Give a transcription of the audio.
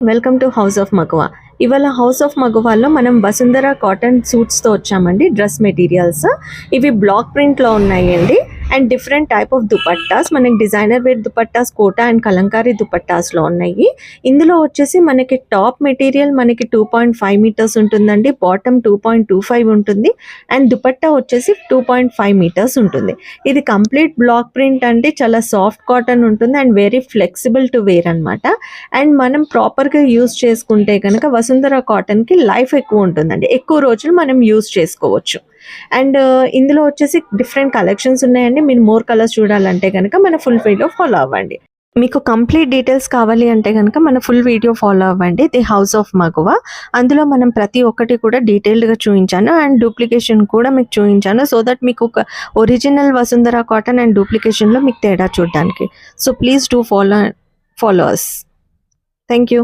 Welcome to house of Magava. ఇవాళ house of మగవాలో మనం Vasundhara cotton సూట్స్తో వచ్చామండి. డ్రెస్ మెటీరియల్స్ ఇవి బ్లాక్ ప్రింట్లో ఉన్నాయండి. And different type of dupattas, మనకి designer wear dupattas, Kota and Kalamkari దుపట్టాస్లో ఉన్నాయి. ఇందులో వచ్చేసి మనకి టాప్ మెటీరియల్ మనకి 2.5 మీటర్స్ ఉంటుందండి, బాటమ్ 2.25 ఉంటుంది, అండ్ దుపట్టా వచ్చేసి 2.5 మీటర్స్ ఉంటుంది. ఇది కంప్లీట్ బ్లాక్ ప్రింట్ అండి, చాలా సాఫ్ట్ కాటన్ ఉంటుంది and very flexible to wear అనమాట. అండ్ మనం ప్రాపర్గా యూస్ చేసుకుంటే కనుక వసుంధర కాటన్కి లైఫ్ ఎక్కువ ఉంటుందండి, ఎక్కువ రోజులు మనం యూస్ చేసుకోవచ్చు. అండ్ ఇందులో వచ్చేసి డిఫరెంట్ కలెక్షన్స్ ఉన్నాయండి. మీరు మోర్ కలర్స్ చూడాలంటే కనుక మన ఫుల్ వీడియో ఫాలో అవ్వండి. మీకు కంప్లీట్ డీటెయిల్స్ కావాలి అంటే కనుక మన ఫుల్ వీడియో ఫాలో అవ్వండి. ది హౌస్ ఆఫ్ మగవా, అందులో మనం ప్రతి ఒక్కటి కూడా డీటెయిల్డ్గా చూపించాను అండ్ డూప్లికేషన్ కూడా మీకు చూపించాను, సో దట్ మీకు ఒక ఒరిజినల్ వసుంధర కాటన్ అండ్ డూప్లికేషన్లో మీకు తేడా చూడడానికి. So please do follow us. Thank you.